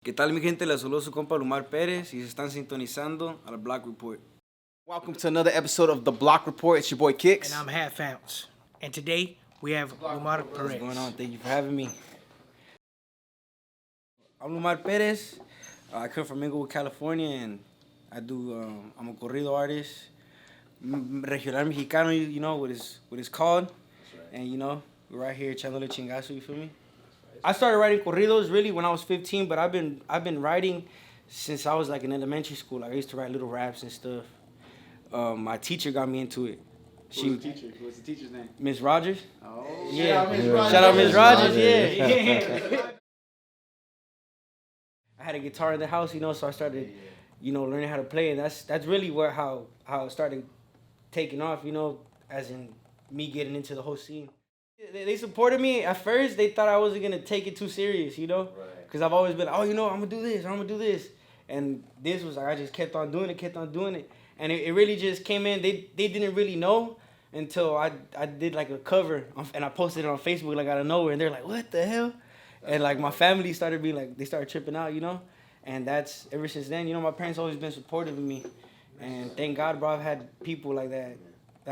¿Qué tal, mi gente? Les saludo su compa Lumar Perez y se están sintonizando al Block Report. Welcome to another episode of The Block Report. It's your boy Kicks. And I'm Half Ounce. And today we have Lumar Perez. What's going on? Thank you for having me. I'm Lumar Perez. I come from Inglewood, California, and I'm a corrido artist. Regional Mexicano, you know what it's called. Right. And, you know, we're right here echándole chingazo, you feel me? I started writing corridos really when I was 15, but I've been writing since I was like in elementary school. Like I used to write little raps and stuff. My teacher got me into it. What's the teacher's name? Miss Rogers. Oh, yeah. Shout out Miss Rogers. Yeah. I had a guitar in the house, you know, so I started, you know, learning how to play, and that's really how it started taking off, you know, as in me getting into the whole scene. They supported me. At first, they thought I wasn't going to take it too serious, you know? Because I've always been, oh, you know, I'm going to do this. And this was like, I just kept on doing it. And it really just came in. They didn't really know until I did like a cover, and I posted it on Facebook like out of nowhere. And they're like, what the hell? And like my family started being like, they started tripping out, you know? And that's, ever since then, you know, my parents always been supportive of me. And thank God, bro, I've had people like that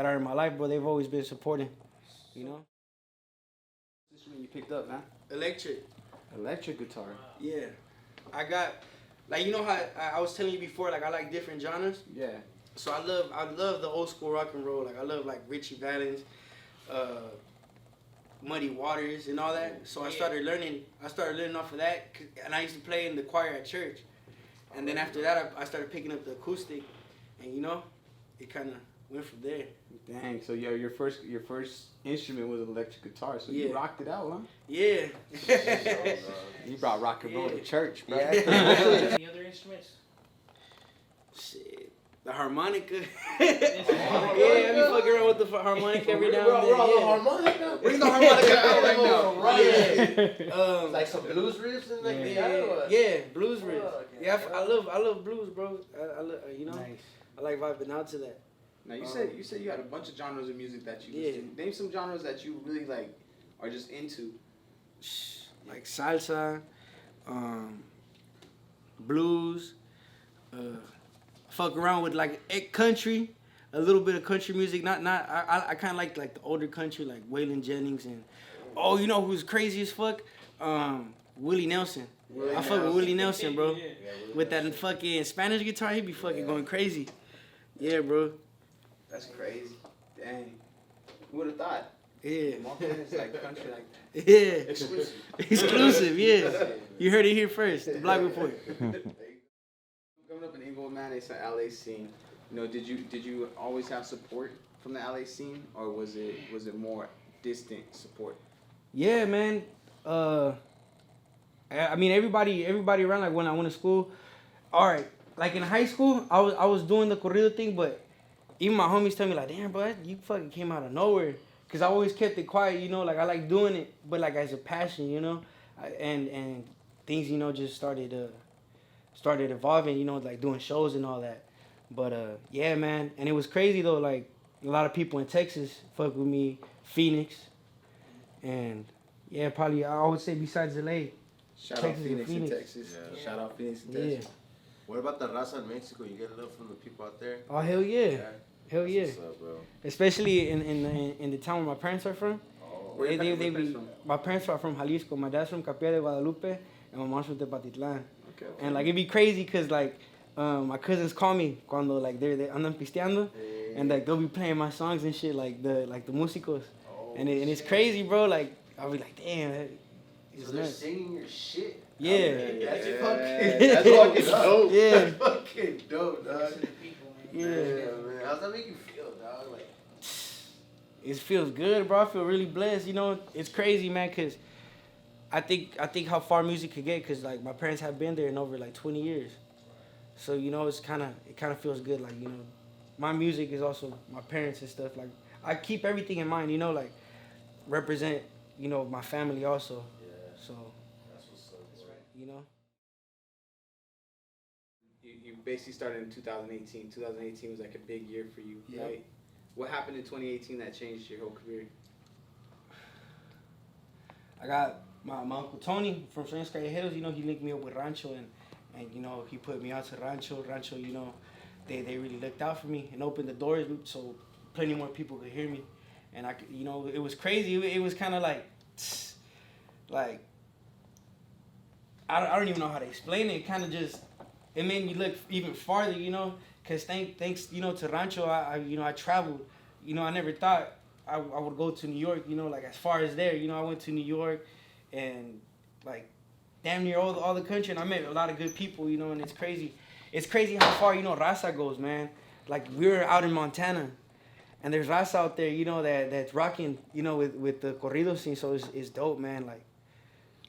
are in my life, bro. They've always been supporting, you know? You picked up, man? Electric guitar. Yeah. I got, like, you know how I was telling you before, like I like different genres? Yeah. So I love the old school rock and roll. Like I love like Richie Valens, Muddy Waters and all that. So I started learning off of that, and I used to play in the choir at church. And then after that I started picking up the acoustic, and you know, it kind of went from there. Dang, so your first instrument was an electric guitar, so you rocked it out, huh? Yeah. You brought rock and roll to church, bro. Any other instruments? Shit. The harmonica. Yeah, I be fucking around with the harmonica every now and then. The harmonica? Bring the harmonica out right now. Like some blues riffs and like yeah, blues riffs. Okay. Yeah, I love blues, bro. I love, you know. Nice. I like vibing out to that. Now you said you had a bunch of genres of music that you listen to. Name some genres that you really like are just into. Like salsa, blues, fuck around with like country, a little bit of country music. I kind of like the older country, like Waylon Jennings and you know who's crazy as fuck, Willie Nelson. I fuck with Willie Nelson, bro. With that fucking Spanish guitar, he be fucking going crazy. Yeah, bro. That's crazy. Dang. Who would have thought? Yeah. It's like country like that. Yeah. Exclusive, yeah. You heard it here first. The Block Report. Coming up in Inglewood, man, it's an LA scene. You know, did you always have support from the LA scene, or was it more distant support? Yeah, man. I mean, everybody around, like when I went to school. All right, like in high school, I was doing the corrido thing, but even my homies tell me like, damn, bro, you fucking came out of nowhere. Cause I always kept it quiet, you know, like I like doing it, but like as a passion, you know, and things, you know, just started evolving, you know, like doing shows and all that. But yeah, man, and it was crazy though. Like a lot of people in Texas fuck with me, Phoenix, and yeah, probably I would say besides LA. Shout out Phoenix in Texas. Yeah. Shout out Phoenix in Texas. What about the raza in Mexico? You get love from the people out there? Oh hell yeah. Hell yeah. What's up, bro? Especially in the town where my parents are from. Oh. Where my parents are from Jalisco. My dad's from Capilla de Guadalupe, and my mom's from Tepatitlán. Okay. And like it'd be crazy cause like my cousins call me cuando like they andan pisteando, and like they'll be playing my songs and shit like the músicos, and it's crazy, bro. Like I'll be like, damn. So they're singing your shit. Yeah. That's fucking dope. Yeah. That's fucking dope, dog. Yeah. Man. How's that make you feel, dog? Like, it feels good, bro. I feel really blessed. You know, it's crazy, man, cause I think how far music could get, cause like my parents have been there in over like 20 years. So you know, it kind of feels good. Like, you know, my music is also my parents and stuff. Like I keep everything in mind. You know, like represent, you know, my family also. So that's what's up, that's right. You know. You basically started in 2018. 2018 was like a big year for you, right? What happened in 2018 that changed your whole career? I got my Uncle Tony from Rancho Humilde, you know, he linked me up with Rancho and you know, he put me out to Rancho. Rancho, you know, they really looked out for me and opened the doors so plenty more people could hear me. And I, you know, it was crazy. It was kind of like I don't even know how to explain it. It kind of just it made me look even farther, you know, cause thanks you know to Rancho, I you know I traveled, you know I never thought I would go to New York, you know, like as far as there, you know I went to New York, and like damn near all the country, and I met a lot of good people, you know, and it's crazy how far you know Raza goes, man. Like we were out in Montana, and there's Raza out there, you know that's rocking, you know with the corrido scene, so it's dope, man. Like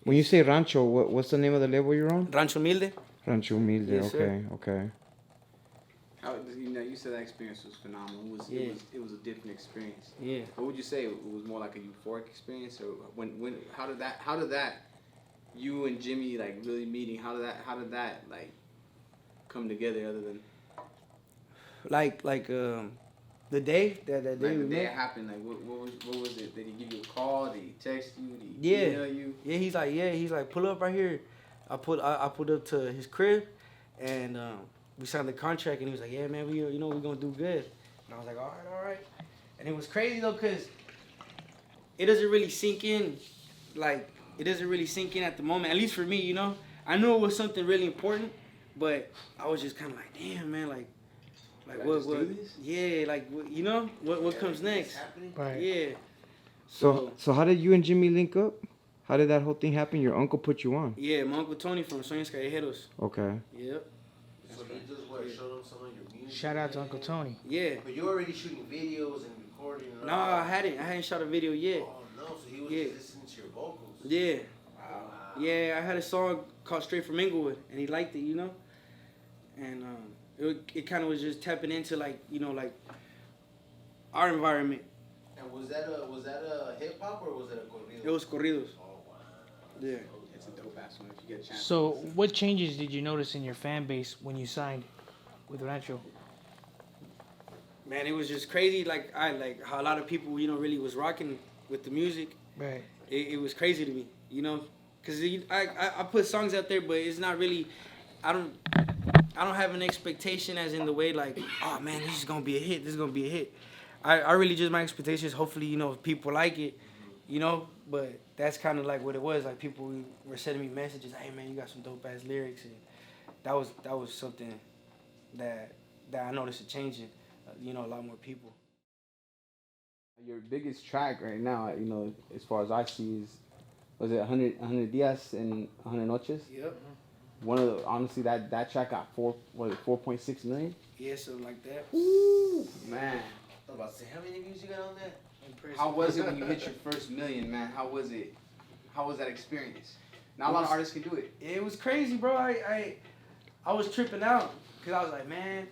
When you say Rancho, what's the name of the label you're on? Rancho Humilde. Rancho Humilde. Yes, Okay, sir. okay. How you know you said that experience was phenomenal. It was a different experience. Yeah. What would you say? It was more like a euphoric experience, or when how did that you and Jimmy like really meeting? How did that like come together? Other than Like the day that day like we the day it met. happened, like what was it? Did he give you a call? Did he text you? Did he Yeah. email you? Yeah, he's like pull up right here. I pulled up to his crib, and we signed the contract, and he was like, yeah man, we you know we're gonna do good. And I was like, all right. And it was crazy though, cause it doesn't really sink in, like it doesn't really sink in at the moment. At least for me, you know. I knew it was something really important, but I was just kind of like, damn man, like Did I what just do this? yeah, like you know what comes next? Right. Yeah. So how did you and Jimmy link up? How did that whole thing happen? Your uncle put you on. Yeah, my Uncle Tony from Sueños Callejeros. Okay. Yep. So he just showed him some of your music. Shout out to Uncle Tony. Yeah. But you already shooting videos and recording. And No, all I hadn't shot a video yet. Oh no, so he was Yeah. just listening to your vocals. Yeah. Wow. Yeah, I had a song called Straight from Inglewood, and he liked it, you know? And it kind of was just tapping into, like, you know, like, our environment. And was that a hip hop or was it a corrido? It was corridos. Oh wow. Yeah. It's a dope ass one if you get a chance. So, what changes did you notice in your fan base when you signed with Rancho? Man, it was just crazy, like how a lot of people, you know, really was rocking with the music. Right. It was crazy to me, you know? Because I put songs out there, but it's not really, I don't have an expectation as in the way like, oh man, this is gonna be a hit. This is gonna be a hit. I really just my expectations. Hopefully, you know, people like it, you know. But that's kind of like what it was. Like people were sending me messages. Hey man, you got some dope ass lyrics, and that was something that I noticed a change in. You know, a lot more people. Your biggest track right now, you know, as far as I see, was it 100 Dias and 100 Noches? Yep. One of the, honestly, that track got 4.6 million. Yeah, something like that. Woo, man. I was about to say, how many views you got on that? How was it when you hit your first million, man? How was it? How was that experience? Not a lot of artists can do it. It was crazy, bro. I was tripping out because I was like, man,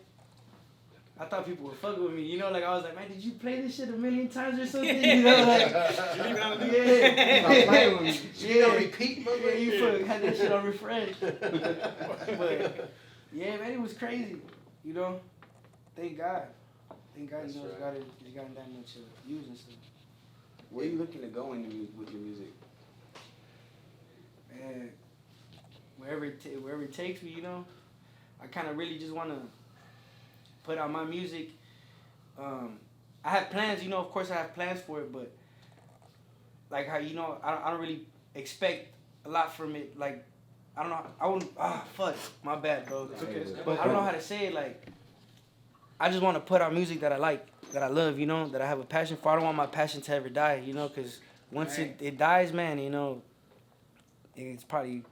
I thought people would fuck with me. You know, like I was like, man, did you play this shit a million times or something? You know, like, yeah. Stop playing with me. Yeah, repeat, yeah, you had that shit on refresh. But yeah, man, it was crazy. You know, thank God. Thank God, you know, it's gotten that much views and stuff. Where are you looking to go with your music? Man, wherever it takes me, you know, I kind of really just want to put out my music. I have plans, you know. Of course, I have plans for it, but like how you know, I don't really expect a lot from it. Like I don't know. I wouldn't. Fuck, my bad, bro. It's okay. But I don't know how to say it. Like I just want to put out music that I like, that I love, you know, that I have a passion for. I don't want my passion to ever die, you know, because once it dies, man, you know, it's probably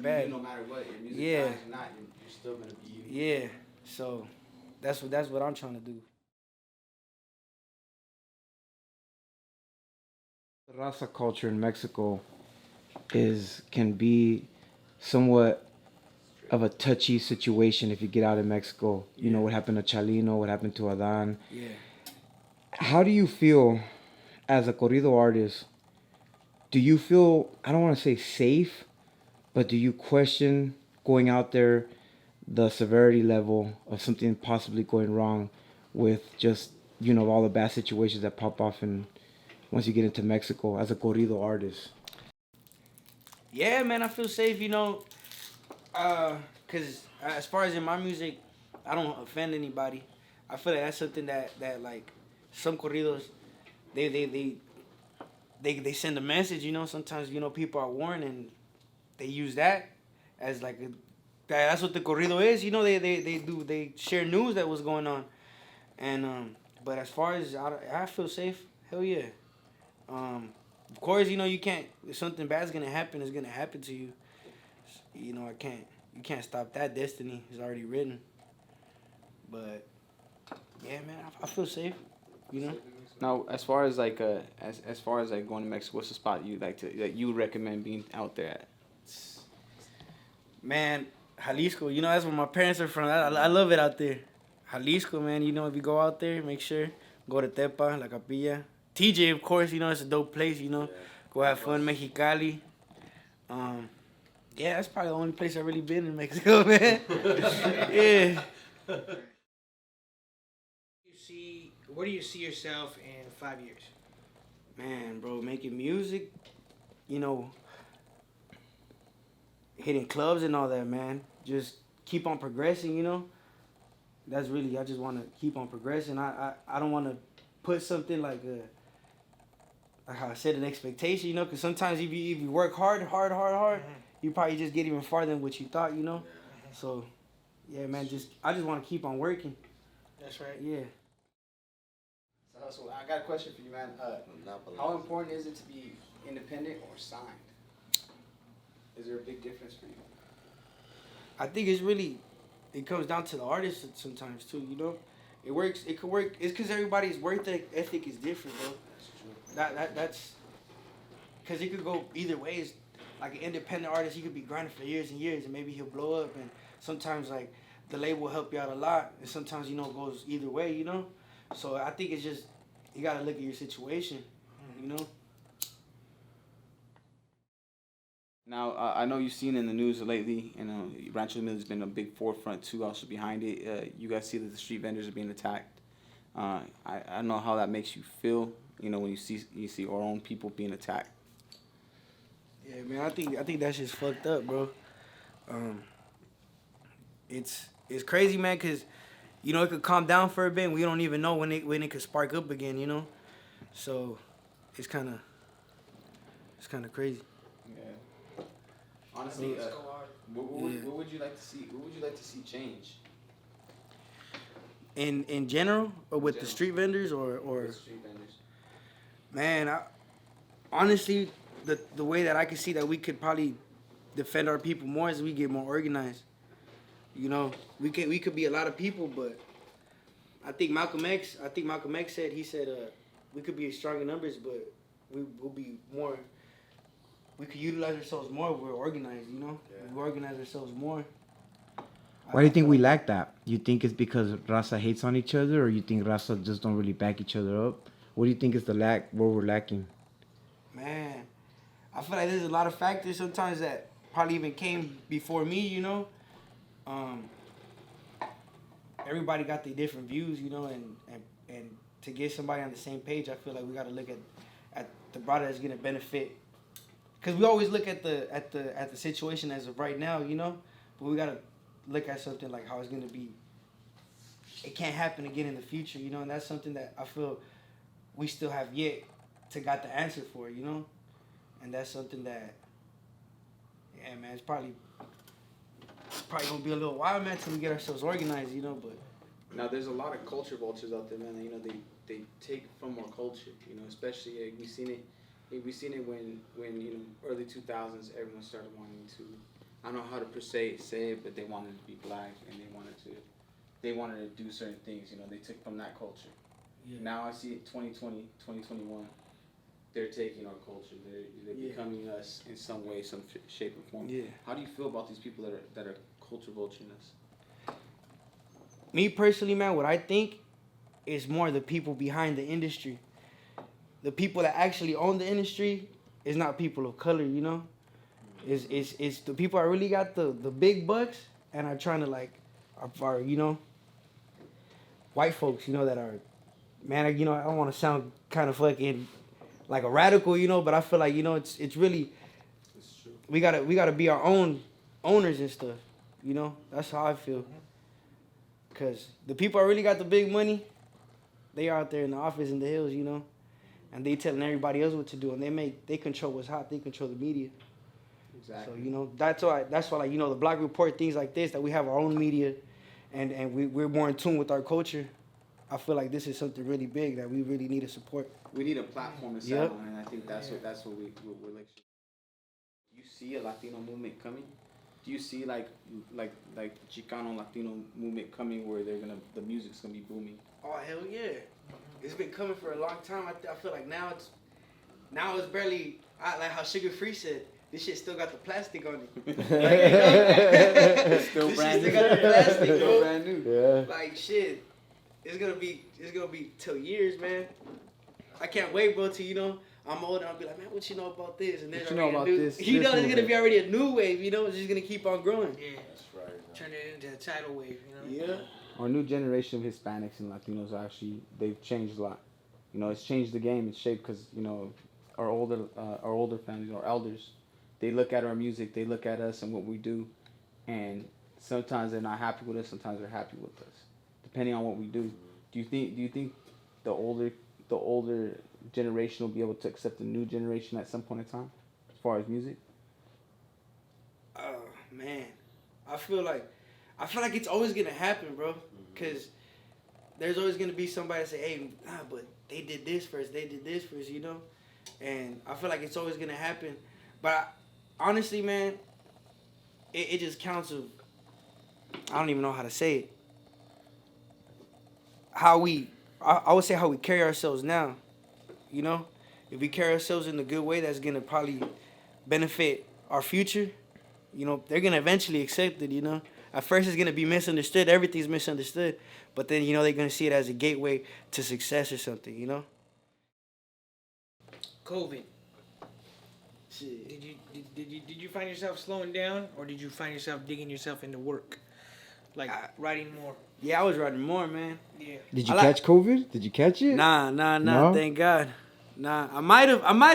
bad. No matter what, your music Yeah. dies or not, you're still gonna be you. Yeah, so that's what I'm trying to do. The Raza culture in Mexico can be somewhat of a touchy situation if you get out of Mexico. You know what happened to Chalino, what happened to Adan. Yeah. How do you feel as a corrido artist? Do you feel, I don't want to say safe, but do you question going out there, the severity level of something possibly going wrong with just, you know, all the bad situations that pop off and once you get into Mexico as a corrido artist? Yeah, man, I feel safe, you know, cause as far as in my music, I don't offend anybody. I feel like that's something that like some corridos they they they they send a message, you know. Sometimes you know people are warned and they use that as like that's what the corrido is, you know. They share news that was going on, and but as far as I feel safe, hell yeah. Of course, you know you can't. If something bad's gonna happen, it's gonna happen to you. You know I can't. You can't stop that. Destiny is already written. But yeah, man, I feel safe. You know. Now, as far as like as far as like going to Mexico, what's the spot you like to that you would recommend being out there at? Man, Jalisco. You know that's where my parents are from. I love it out there. Jalisco, man. You know if you go out there, make sure go to Tepa, La Capilla. TJ, of course. You know it's a dope place. You know, go have fun. Mexicali. Yeah, that's probably the only place I've really been in Mexico, man. Yeah. Where do you see yourself in 5 years? Man, bro, making music, you know, hitting clubs and all that, man. Just keep on progressing, you know. That's really, I just want to keep on progressing. I don't want to put something like how I said, an expectation, you know, because sometimes if you work hard, you probably just get even farther than what you thought, you know. So, yeah, man, I just want to keep on working. That's right. Yeah. So I got a question for you, man. How important is it to be independent or signed? Is there a big difference for you? I think it comes down to the artist sometimes too, you know. It could work. It's because everybody's work ethic is different, bro. That's because it could go either ways. Like an independent artist, he could be grinding for years and years, and maybe he'll blow up. And sometimes like the label will help you out a lot, and sometimes you know it goes either way, you know. So I think it's just you gotta look at your situation, you know. Now, I know you've seen in the news lately, you know, Rancho Humilde has been a big forefront too, also behind it. You guys see that the street vendors are being attacked. I don't know how that makes you feel, you know, when you see our own people being attacked. Yeah, man, I think that's just fucked up, bro. It's crazy, man, cause you know it could calm down for a bit. And we don't even know when it could spark up again, you know. So it's kind of crazy. Yeah. Honestly, what would you like to see? What would you like to see change? In general, or with the street vendors, or With street vendors. man, honestly, the way that I can see that we could probably defend our people more is we get more organized. You know, we could be a lot of people, but I think Malcolm X said we could be strong in numbers, but we will be more. We could utilize ourselves more if we're organized. You know, if we organize ourselves more. Why do you think we lack that? You think it's because Raza hates on each other, or you think Raza just don't really back each other up? What do you think is the lack, where we're lacking? Man, I feel like there's a lot of factors sometimes that probably even came before me, you know. Everybody got their different views, you know, and to get somebody on the same page, I feel like we got to look at the broader that's gonna benefit. Cause we always look at the situation as of right now, you know, but we gotta look at something like how it's gonna be. It can't happen again in the future, you know, and that's something that I feel we still have yet to got the answer for, you know, and that's something that, yeah, man, it's probably gonna be a little while, man, till we get ourselves organized, you know, but. Now, there's a lot of culture vultures out there, man. You know, they take from our culture. You know, especially we seen it when you know early 2000s, everyone started wanting to. I don't know how to per se say it, but they wanted to be black and they wanted to do certain things. You know, they took from that culture. Yeah. Now I see it 2020, 2021. They're taking our culture. They're becoming us in some way, some shape or form. Yeah. How do you feel about these people that are culture vulturing us? Me personally, man, what I think is more the people behind the industry. The people that actually own the industry is not people of color, you know? It's the people that really got the big bucks and are trying to like, are you know, white folks, you know, that are, man, you know, I don't want to sound kind of fucking like a radical, you know, but I feel like, you know, it's really, we gotta be our own owners and stuff. You know, that's how I feel. Cause the people that really got the big money, they are out there in the office in the hills, you know, and they telling everybody else what to do, and they control what's hot, they control the media. Exactly. So you know that's why like you know the Block Report, things like this, that we have our own media, and we're more in tune with our culture. I feel like this is something really big that we really need to support. We need a platform to Yep. sell on, and I think that's what we're like. You see a Latino movement coming? Do you see like Chicano Latino movement coming where the music's gonna be booming? Oh hell yeah, it's been coming for a long time. I feel like now it's barely like how Sugar Free said. This shit still got the plastic on it. Like, you know? Still This brand shit new. still got the plastic, Still bro. brand new. Yeah. Like shit, it's gonna be till years, man. I can't wait, bro. Till you know I'm older, I'll be like, man, what you know about this? And there's What you know already a about new, this- You this know, there's gonna movement? be already a new wave. You know, it's just gonna keep on growing. Yeah. That's right. Turn it into a tidal wave, you know? Yeah. Our new generation of Hispanics and Latinos they've changed a lot. You know, it's changed the game. It's shaped because you know our older families, our elders, they look at our music, they look at us and what we do, and sometimes they're not happy with us. Sometimes they're happy with us, depending on what we do. Do you think the older generation will be able to accept the new generation at some point in time, as far as music? Oh man, I feel like it's always gonna happen, bro. Cause there's always gonna be somebody that say, "Hey, nah, but they did this first. They did this first, you know." And I feel like it's always gonna happen. But honestly, man, it just counts of. I don't even know how to say it. I would say how we carry ourselves now. You know, if we carry ourselves in a good way, that's gonna probably benefit our future. You know, they're gonna eventually accept it. You know, at first it's gonna be misunderstood. Everything's misunderstood, but then you know they're gonna see it as a gateway to success or something. You know. COVID. Shit. Did you find yourself slowing down, or did you find yourself digging yourself into work, like writing more? Yeah, I was writing more, man. Yeah. Did you I like- catch COVID? Did you catch it? Nah. No? Thank God. Nah, I might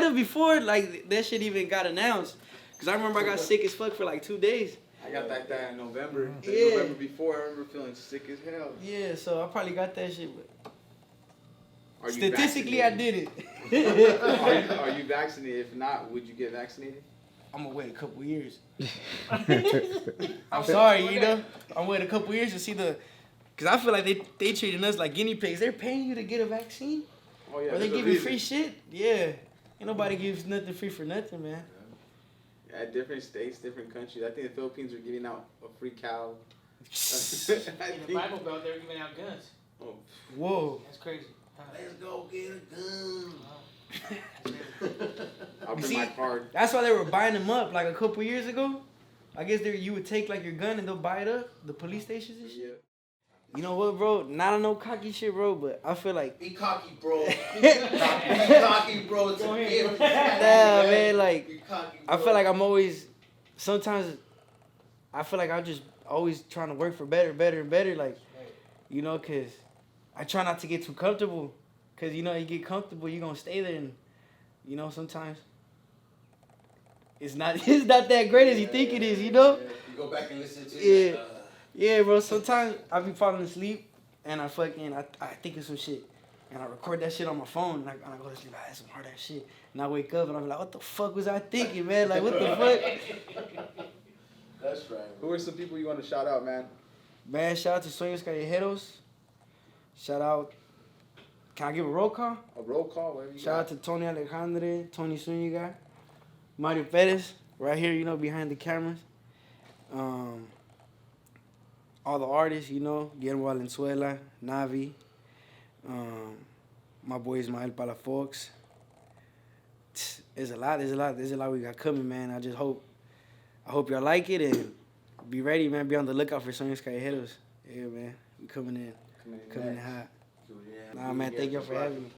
have before like that shit even got announced. Cause I remember I got sick as fuck for like 2 days. I got that in November. The Yeah. November before, I remember feeling sick as hell. Yeah, so I probably got that shit. But Are you statistically, I vaccinated? did it. Are you vaccinated? If not, would you get vaccinated? I'm gonna wait a couple years. I'm sorry, you know. I'm waiting a couple years to see cause I feel like they treating us like guinea pigs. They're paying you to get a vaccine, Oh yeah. or they there's a give you reason. free shit. Yeah, ain't nobody gives nothing free for nothing, man. At different states, different countries. I think the Philippines are giving out a free cow. I In the think- Bible Belt, they were giving out guns. Oh, Whoa. That's crazy. Huh. Let's go get a gun. I'll bring see- my card. That's why they were buying them up like a couple years ago. I guess you would take like your gun and they'll buy it up, the police stations and shit. Yeah. You know what, bro? Not on no cocky shit, bro, but I feel like, Be cocky, bro. Be cocky, bro. It's a gift. nah, man, like, Be cocky, I bro. feel like I'm always, sometimes, I feel like I'm just always trying to work for better, and better, like, you know, cause I try not to get too comfortable, cause you know, you get comfortable, you're gonna stay there, and, you know, sometimes, it's not that great as you think it is, you know? Yeah. You go back and listen to Yeah. it. Yeah, bro. Sometimes I be falling asleep and I think of some shit and I record that shit on my phone and I go to sleep. Like, that's some hard ass shit. And I wake up and I'm like, what the fuck was I thinking, man? Like, what the fuck? That's right. Who are some people you want to shout out, man? Man, shout out to Sueños Callejeros. Shout out. Can I give a roll call? A roll call, whatever you Shout got. out to Tony Alejandre, Tony Zuniga, Mario Perez, right here, you know, behind the cameras. All the artists, you know, Guillermo Valenzuela, Navi, my boy Ismael Palafox. There's a lot we got coming, man. I hope y'all like it and be ready, man. Be on the lookout for Sueños Callejeros. Yeah, man. We coming in hot. Nah, man, thank y'all for having me.